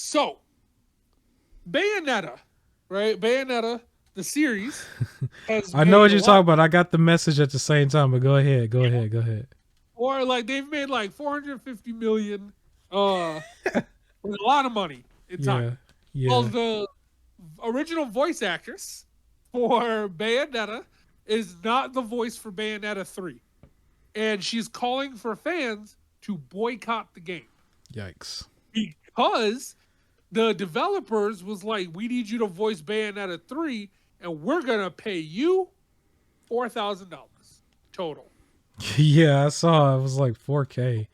So, Bayonetta, right? Bayonetta, the series, has I know what made a you're lot talking of about. I got the message at the same time, but go ahead. Go ahead. Go ahead. or like they've made like 450 million with a lot of money in time. Yeah. Well, Yeah. the original voice actress for Bayonetta is not the voice for Bayonetta 3. And she's calling for fans to boycott the game Yikes. because the developers was like, we need you to voice Bayonetta 3 and we're going to pay you $4,000 total. Yeah, I saw it was like 4K.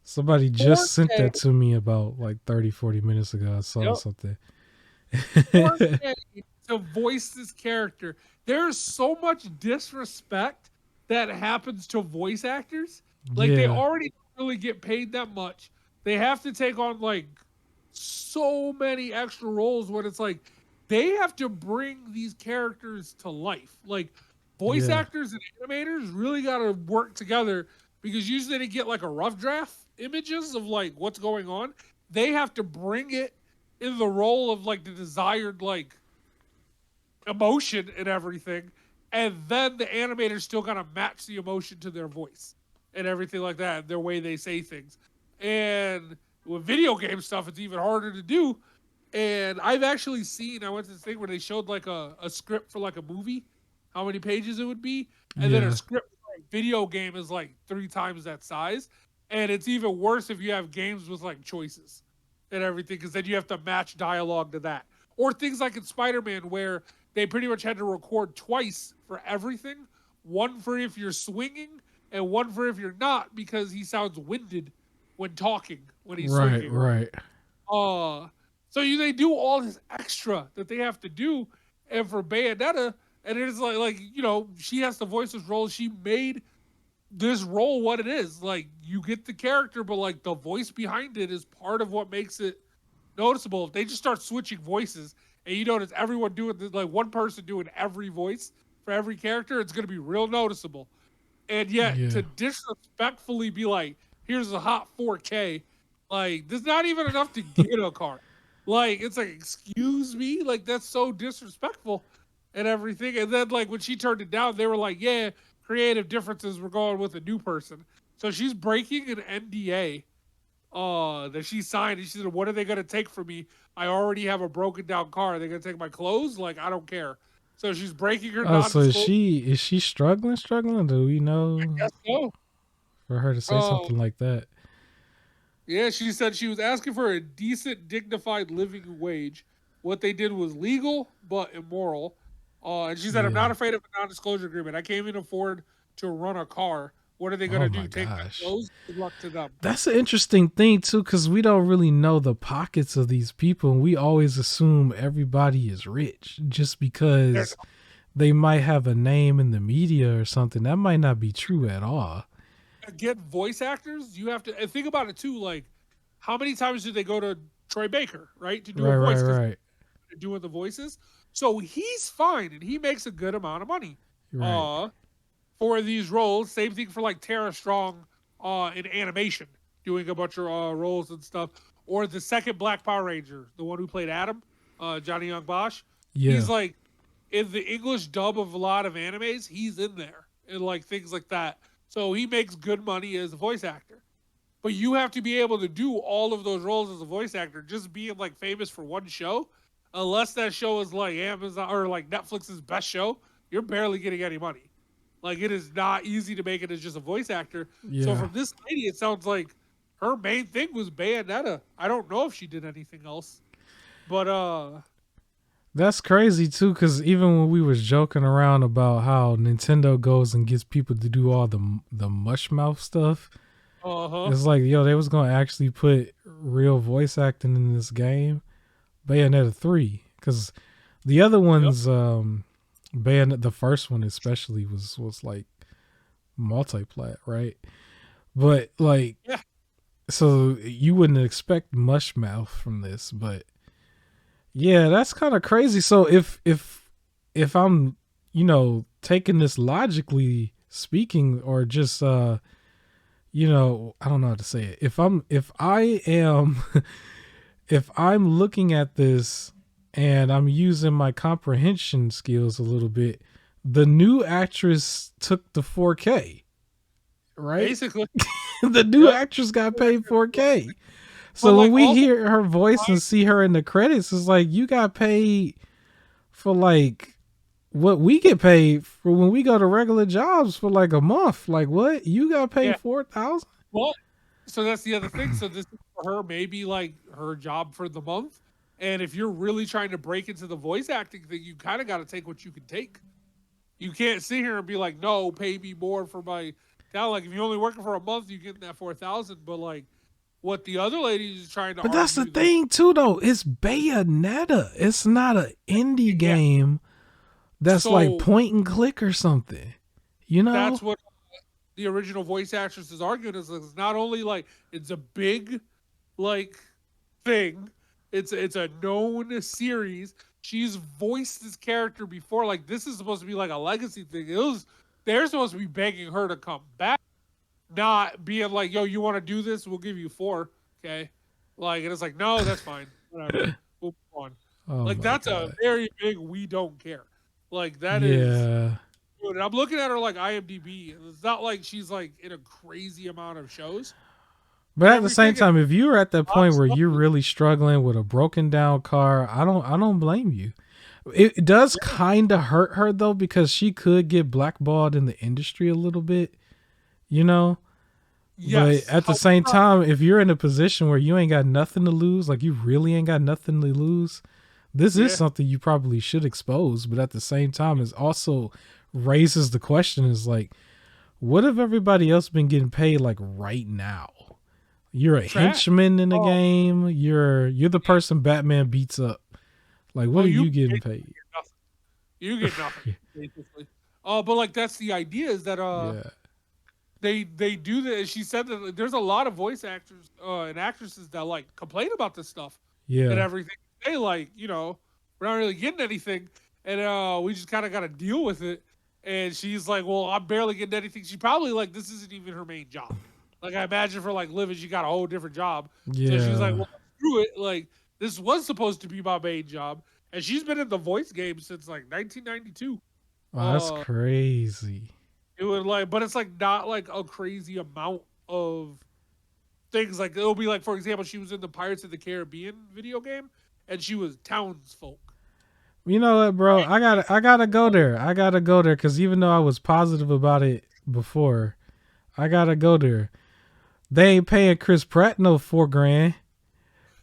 Somebody just sent 4K. that to me about like 30, 40 minutes ago. I saw Yep. something. 4K to voice this character. There's so much disrespect that happens to voice actors. Like they Yeah. already don't really get paid that much. They have to take on like so many extra roles when it's like they have to bring these characters to life. Like voice Yeah. actors and animators really got to work together because usually they get like a rough draft images of like what's going on. They have to bring it in the role of like the desired like emotion and everything, and then the animators still gotta match the emotion to their voice and everything like that, their way they say things. And with video game stuff, it's even harder to do. And I've actually seen, I went to this thing where they showed like a script for like a movie, how many pages it would be, and then a Yeah. script for a video game is like 3 times that size. And it's even worse if you have games with like choices and everything, because then you have to match dialogue to that. Or things like in Spider-Man where they pretty much had to record twice for everything. One for if you're swinging, and one for if you're not, because he sounds winded when talking when he's Right. swinging. Right. Uh, they do all this extra that they have to do, and for Bayonetta, and it's like she has to voice this role. She made this role what it is. Like you get the character, but like the voice behind it is part of what makes it noticeable. If they just start switching voices and you notice everyone doing like one person doing every voice for every character, it's gonna be real noticeable. And yet Yeah. to disrespectfully be like, here's a hot 4K, like there's not even enough to get a car. Like it's like, excuse me, like that's so disrespectful and everything. And then like when she turned it down, they were like, yeah, creative differences. We're going with a new person. So she's breaking an NDA that she signed, and she said, "What are they gonna take from me? I already have a broken down car. Are they gonna take my clothes? Like I don't care." So she's breaking her Oh, so is non-disclosure. she struggling? Struggling? Do we I know guess so. for her to say Uh, something like that? yeah, she said she was asking for a decent, dignified living wage. What they did was legal but immoral. And she said, "I'm not Yeah. afraid of a non-disclosure agreement. I can't even afford to run a car. What are they Oh gonna my do? Take my gosh. clothes? Good luck to them." That's an interesting thing too, because we don't really know the pockets of these people, and we always assume everybody is rich just They're because they might have a name in the media or something. That might not be true at all. get voice actors, you have to and think about it too. Like, how many times do they go to Troy Baker, right, to do a Right, right, voice because right, they're doing the voices? So he's fine and he makes a good amount of money right. uh, for these roles. Same thing for like Tara Strong in animation, doing a bunch of roles and stuff. Or the second Black Power Ranger, the one who played Adam, Johnny Young Bosch. Yeah, He's like in the English dub of a lot of animes, he's in there and like things like that. So he makes good money as a voice actor. But you have to be able to do all of those roles as a voice actor. Just being like famous for one show, unless that show is like Amazon or like Netflix's best show, you're barely getting any money. Like it is not easy to make it as just a voice actor. So yeah. from this lady, it sounds like her main thing was Bayonetta. I don't know if she did anything else, but That's crazy too, because even when we was joking around about how Nintendo goes and gets people to do all the mush mouth stuff, uh huh, it's like yo, they was gonna actually put real voice acting in this game, Bayonetta 3, because the other yep, ones, Bayonet, the first one especially was like multiplat, right? But like, yeah, so you wouldn't expect mush mouth from this, but yeah, that's kind of crazy. So if I'm, taking this logically speaking, or just I don't know how to say it. If I am if I'm looking at this and I'm using my comprehension skills a little bit, the new actress took the 4K, right? Basically. The new Yep. actress got paid 4K. But So when like we also, hear her voice and see her in the credits, it's like you got paid for like what we get paid for when we go to regular jobs for like a month. Like what? You got paid yeah. 4,000? Well, so that's the other thing. So this is for her, maybe like her job for the month. And if you're really trying to break into the voice acting thing, you kind of got to take what you can take. You can't sit here and be like, no, pay me more for my talent. Like if you're only working for a month, you get that 4,000. But like what the other lady is trying to But that's the argue that thing too, though. It's Bayonetta. It's not an indie yeah. game that's like So point and click or something. You know? that's what the original voice actress is arguing is it's not only like it's a big like thing, it's a known series. She's voiced this character before. Like this is supposed to be like a legacy thing. They're supposed to be begging her to come back, not being like, yo, you want to do this? We'll give you 4. Okay. Like, and it's like, no, that's fine. Whatever. We'll move on. Oh Like, my that's a god. very big we don't care. Like, that is Yeah. dude, I'm looking at her like IMDb. And it's not like she's like in a crazy amount of shows. But at the same Everything is time, if you're at that point where stuff. you're really struggling with a broken down car, I don't blame you. It does kind of hurt her though because she could get blackballed in the industry a little bit, you know. But Yes. at the same time, if you're in a position where you ain't got nothing to lose, like you really ain't got nothing to lose, this is Yeah. something you probably should expose. But at the same time, it also raises the question: is like, what if everybody else been getting paid like right now? You're a Trash. henchman in the Oh, game. You're the person Batman beats up. Like, what oh, are you you getting get paid? nothing. You get nothing, basically. But like that's the idea is that Yeah, they do that. She said that like, there's a lot of voice actors and actresses that like complain about this stuff and yeah, everything. They like, we're not really getting anything, and we just kind of got to deal with it. And she's like, "Well, I'm barely getting anything." She probably like this isn't even her main job. Like I imagine for like living, she got a whole different job. So she's like, yeah. "Well, screw it." Like this was supposed to be my main job, and she's been in the voice game since like 1992. Wow, that's Uh, crazy. it would like, but it's like not like a crazy amount of things. Like it'll be like, for example, she was in the Pirates of the Caribbean video game, and she was townsfolk. You know what, bro? I gotta go there. I gotta go there because even though I was positive about it before, I gotta go there. They ain't paying Chris Pratt no 4 grand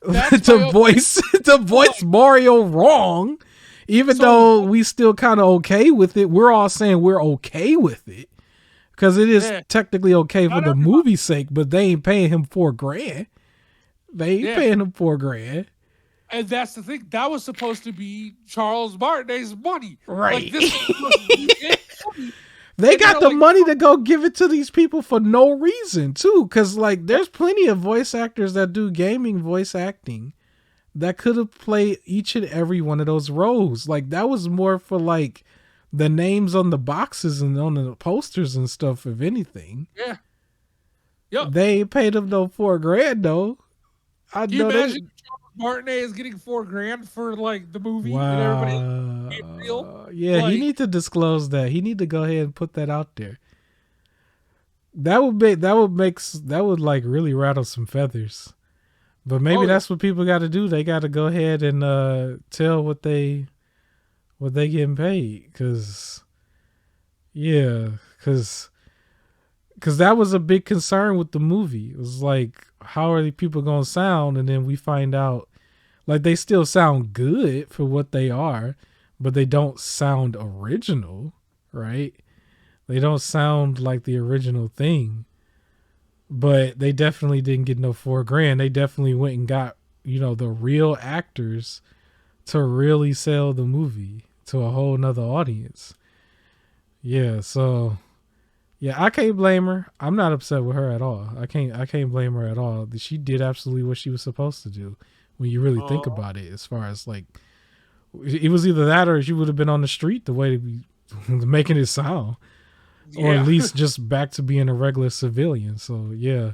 That's my to own voice to voice Mario wrong. Even so though we still kind of okay with it, we're all saying we're okay with it because it is yeah, technically okay for not the everybody. movie's sake. But they ain't paying him 4 grand. They ain't Yeah, paying him 4 grand. and that's the thing. That was supposed to be Charles Martinet's money. Like Right. this was supposed to be his money, They and got they're the like, money to go give it to these people for no reason too, because like there's plenty of voice actors that do gaming voice acting that could have played each and every one of those roles. Like that was more for like the names on the boxes and on the posters and stuff. If anything, yeah, yep. they ain't paid them no 4 grand though. I Can you know imagine they. if Charles Martinet is getting 4 grand for like the movie and everybody else being real? Wow. Yeah, he Like, need to disclose that. He need to go ahead and put that out there. That would like really rattle some feathers. But maybe oh yeah, that's what people got to do. They got to go ahead and tell what they getting paid, cuz yeah, cuz that was a big concern with the movie. It was like how are the people going to sound, and then we find out like they still sound good for what they are, but they don't sound original, right? They don't sound like the original thing. But they definitely didn't get no 4 grand. They definitely went and got, the real actors to really sell the movie to a whole nother audience. Yeah, so yeah, I can't blame her. I'm not upset with her at all. I can't blame her at all. She did absolutely what she was supposed to do when you really think uh, about it, as far as like it was either that or she would have been on the street the way we making it sound. Or at yeah. least just back to being a regular civilian. So yeah.